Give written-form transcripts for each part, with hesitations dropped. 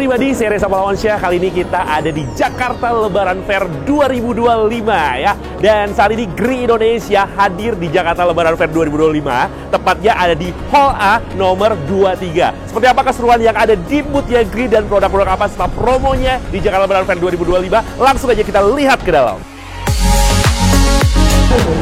Gribadi, saya Reza Palawansyah. Kali ini kita ada di Jakarta Lebaran Fair 2025 ya. Dan saat ini GRI Indonesia hadir di Jakarta Lebaran Fair 2025. Tepatnya ada di Hall A nomor 23. Seperti apa keseruan yang ada di booth-nya GRI dan produk-produk apa serta promonya di Jakarta Lebaran Fair 2025. Langsung aja kita lihat ke dalam.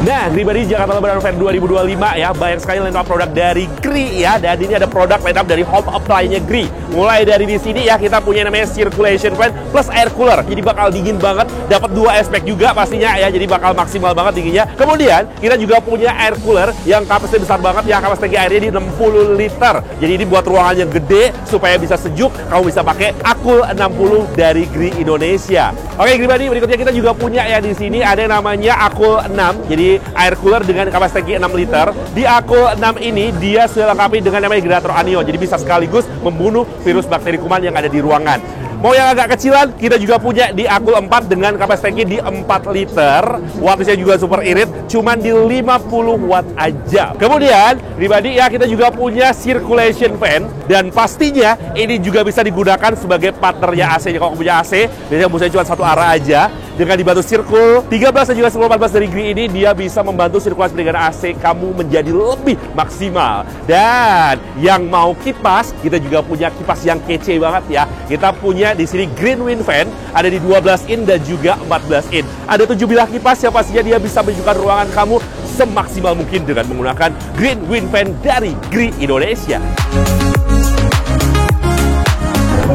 Nah, Gribadi Jakarta Lebaran Fair 2025 ya, banyak sekali line up produk dari GRI ya, dan ini ada produk line up dari home apply-nya GRI. Mulai dari di sini ya, kita punya namanya circulation fan plus air cooler. Jadi bakal dingin banget, dapat dua aspek juga pastinya ya, jadi bakal maksimal banget dinginnya. Kemudian, kita juga punya air cooler yang kapasitasnya besar banget ya, kapasitas airnya di 60 liter. Jadi ini buat ruangan yang gede supaya bisa sejuk, kamu bisa pakai Akul 60 dari GRI Indonesia. Oke, Gribadi, berikutnya kita juga punya ya di sini ada yang namanya Akul 6. Jadi air cooler dengan kapasitas 6 liter. Di Akul 6 ini dia sudah lengkapi dengan namanya generator anion. Jadi bisa sekaligus membunuh virus bakteri kuman yang ada di ruangan. Mau yang agak kecilan, kita juga punya di Akul 4 dengan kapasitas di 4 liter. Wattnya juga super irit, cuman di 50 watt aja. Kemudian, Gribadi ya, kita juga punya circulation fan. Dan pastinya ini juga bisa digunakan sebagai partnernya AC. Kalau punya AC, biasanya musanya cuma satu arah aja. Dengan dibantu Circle 13 dan juga Circle 14 dari GRI ini, dia bisa membantu sirkulasi dengan AC kamu menjadi lebih maksimal. Dan yang mau kipas, kita juga punya kipas yang kece banget ya. Kita punya di sini Green Wind Fan, ada di 12 in dan juga 14 in. Ada 7 bilah kipas yang pastinya dia bisa menyejukkan ruangan kamu semaksimal mungkin dengan menggunakan Green Wind Fan dari GRI Indonesia.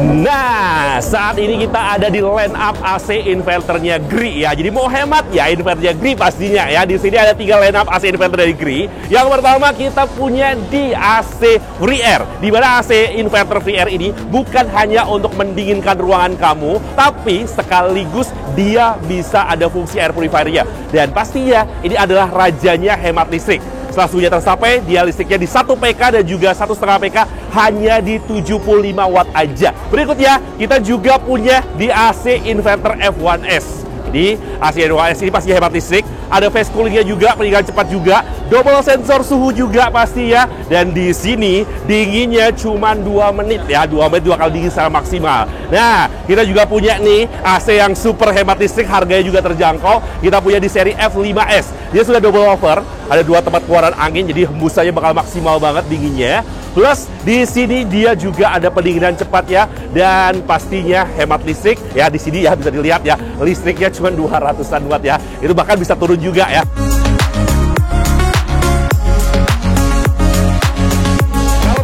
Nah, saat ini kita ada di line up AC inverternya GRI ya. Jadi mau hemat ya inverternya GRI pastinya ya. Di sini ada 3 line up AC inverter dari GRI. Yang pertama kita punya di AC Free Air. Di mana AC inverter Free Air ini bukan hanya untuk mendinginkan ruangan kamu, tapi sekaligus dia bisa ada fungsi air purifier-nya. Dan pastinya ini adalah rajanya hemat listrik. Setelah suhunya tercapai, dia listriknya di 1 PK dan juga 1,5 PK hanya di 75 watt aja. Berikutnya, kita juga punya di AC Inverter F1S. Jadi, AC F1S ini pasti hemat listrik. Ada fast coolingnya juga, pendinginan cepat juga. Double sensor suhu juga pasti ya. Dan di sini, dinginnya cuma 2 menit ya. 2 menit 2 kali dingin secara maksimal. Nah, kita juga punya nih AC yang super hemat listrik, harganya juga terjangkau. Kita punya di seri F5S. Dia sudah double over, ada 2 tempat keluaran angin, jadi hembusannya bakal maksimal banget dinginnya. Plus di sini dia juga ada pendinginan cepat ya, dan pastinya hemat listrik ya. Di sini ya bisa dilihat ya, listriknya cuma 200-an watt ya. Itu bahkan bisa turun juga ya.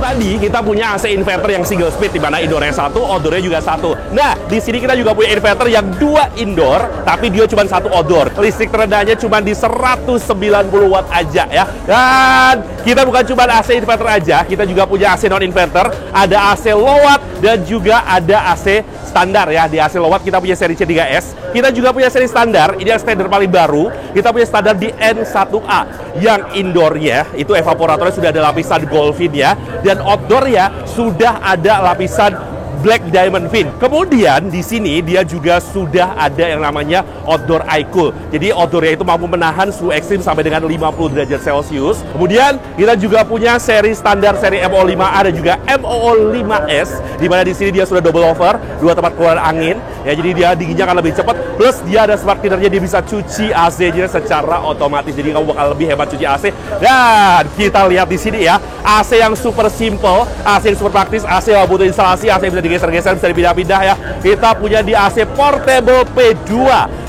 Tadi kita punya AC inverter yang single speed, di mana indoornya 1, outdoornya juga 1. Nah, di sini kita juga punya inverter yang 2 indoor, tapi dia cuma 1 outdoor. Listrik terendahnya cuma di 190 watt aja ya. Dan kita bukan cuma AC inverter aja, kita juga punya AC non inverter, ada AC low watt dan juga ada AC standar ya. Di AC low watt kita punya seri C3S. Kita juga punya seri standar, ini yang standar paling baru. Kita punya standar di N1A. Yang indoornya itu evaporatornya sudah ada lapisan gold fin ya, dan outdoornya sudah ada lapisan Black Diamond Fin. Kemudian di sini dia juga sudah ada yang namanya outdoor iCool. Jadi outdoornya itu mampu menahan suhu ekstrim sampai dengan 50 derajat Celcius. Kemudian kita juga punya seri standar seri MO5A dan juga MO5S, di mana di sini dia sudah double over, 2 tempat keluaran angin. Ya, jadi dia dinginnya akan lebih cepat. Plus dia ada smart cleaner-nya, dia bisa cuci AC-nya secara otomatis. Jadi kamu bakal lebih hemat cuci AC. Dan kita lihat di sini ya, AC yang super simple, AC yang super praktis, AC yang butuh instalasi, AC yang bisa digeser-geser, bisa dipindah-pindah ya. Kita punya di AC Portable P2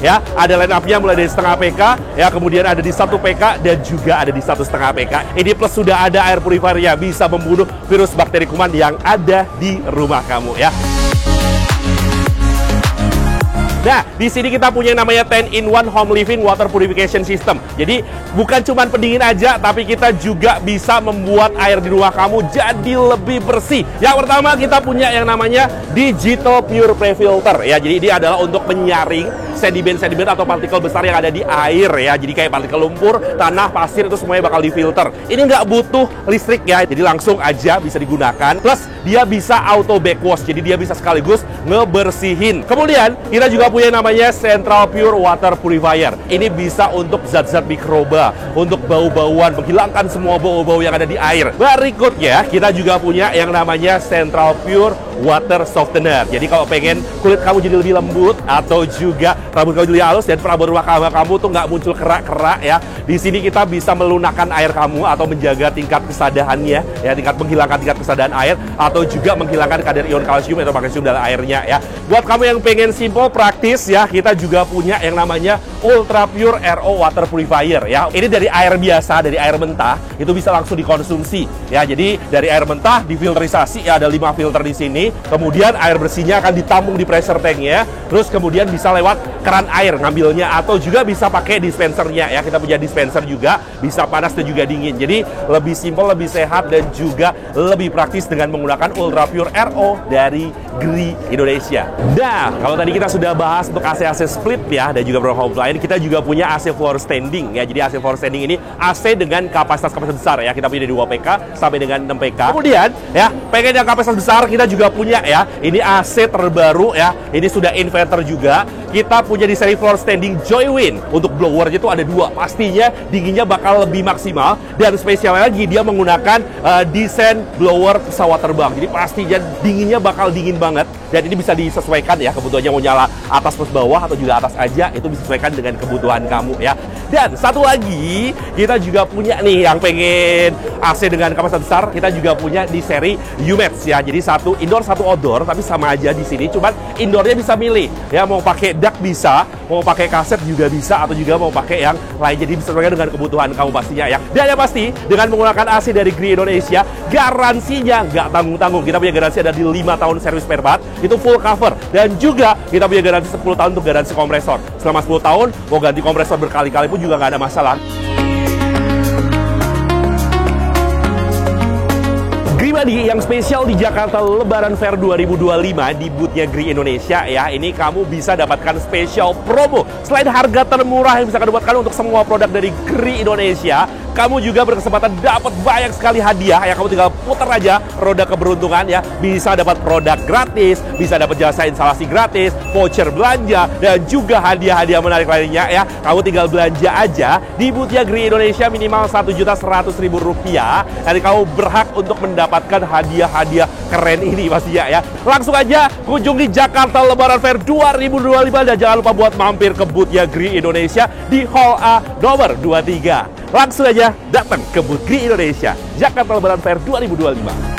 ya. Ada line up-nya mulai dari 0,5 PK ya, kemudian ada di 1 PK dan juga ada di 1,5 PK. Ini plus sudah ada air purifier-nya, bisa membunuh virus bakteri kuman yang ada di rumah kamu ya. Nah, di sini kita punya yang namanya 10-in-1 Home Living Water Purification System. Jadi, bukan cuma pendingin aja, tapi kita juga bisa membuat air di rumah kamu jadi lebih bersih. Yang pertama, kita punya yang namanya Digital Pure Pre-Filter. Ya, jadi ini adalah untuk menyaring sedimen-sedimen atau partikel besar yang ada di air ya. Jadi kayak partikel lumpur, tanah, pasir, itu semuanya bakal difilter. Ini nggak butuh listrik ya, jadi langsung aja bisa digunakan. Plus, dia bisa auto backwash, jadi dia bisa sekaligus ngebersihin. Kemudian, kita juga punya namanya Central Pure Water Purifier. Ini bisa untuk zat-zat mikroba, untuk bau-bauan, menghilangkan semua bau-bau yang ada di air. Berikutnya, kita juga punya yang namanya Central Pure water softener. Jadi kalau pengen kulit kamu jadi lebih lembut atau juga rambut kamu jadi halus dan perabot rumah kamu tuh nggak muncul kerak-kerak ya. Di sini kita bisa melunakkan air kamu atau menjaga tingkat kesadahannya ya, menghilangkan tingkat kesadahan air atau juga menghilangkan kadar ion kalsium atau magnesium dalam airnya ya. Buat kamu yang pengen simple praktis ya, kita juga punya yang namanya Ultra Pure RO Water Purifier ya. Ini dari air biasa, dari air mentah, itu bisa langsung dikonsumsi ya. Jadi dari air mentah difilterisasi ya, ada 5 filter di sini. Kemudian air bersihnya akan ditampung di pressure tanknya. Terus kemudian bisa lewat keran air ngambilnya atau juga bisa pakai dispensernya ya. Kita punya dispenser juga, bisa panas dan juga dingin. Jadi lebih simple, lebih sehat dan juga lebih praktis dengan menggunakan Ultra Pure RO dari Gree Indonesia. Nah, kalau tadi kita sudah bahas untuk AC-AC split ya dan juga beberapa lain, kita juga punya AC floor standing ya. Jadi AC floor standing ini AC dengan kapasitas besar ya. Kita punya dari 2 PK sampai dengan 6 PK. Kemudian ya, pengen yang kapasitas besar kita juga punya ya. Ini AC terbaru ya. Ini sudah inverter juga. Kita punya di seri floor standing Joywin. Untuk blowernya itu ada 2. Pastinya dinginnya bakal lebih maksimal dan spesial lagi dia menggunakan desain blower pesawat terbang. Jadi pastinya dinginnya bakal dingin banget dan ini bisa disesuaikan ya, kebutuhannya mau nyala atas plus bawah atau juga atas aja, itu disesuaikan dengan kebutuhan kamu ya. Dan satu lagi, kita juga punya nih yang pengen AC dengan kapasitas besar, kita juga punya di seri UMAX ya. Jadi satu indoor, satu outdoor, tapi sama aja di sini. Cuman indoornya bisa milih ya, mau pakai duct bisa, mau pakai kaset juga bisa, atau juga mau pakai yang lain. Jadi disesuaikan dengan kebutuhan kamu pastinya ya. Dan yang pasti dengan menggunakan AC dari Gree Indonesia, garansinya nggak tanggung-tanggung. Kita punya garansi ada di 5 tahun servis spare part, itu full cover. Dan juga kita punya garansi 10 tahun untuk garansi kompresor. Selama 10 tahun mau ganti kompresor berkali-kali pun juga nggak ada masalah. Gree Buddy yang spesial di Jakarta Lebaran Fair 2025 di boothnya Gree Indonesia ya. Ini kamu bisa dapatkan spesial promo. Selain harga termurah yang bisa kamu dapatkan untuk semua produk dari Gree Indonesia, kamu juga berkesempatan dapat banyak sekali hadiah ya. Kamu tinggal putar aja roda keberuntungan ya. Bisa dapat produk gratis, bisa dapat jasa instalasi gratis, voucher belanja, dan juga hadiah-hadiah menarik lainnya ya. Kamu tinggal belanja aja di boothnya Gree Indonesia minimal Rp1.100.000. Jadi kamu berhak untuk mendapatkan hadiah-hadiah keren ini pastinya ya. Langsung aja kunjungi Jakarta Lebaran Fair 2025 dan jangan lupa buat mampir ke boothnya Gree Indonesia di Hall A nomor 23. Langsung aja datang ke booth Gree Indonesia Jakarta Lebaran Fair 2025.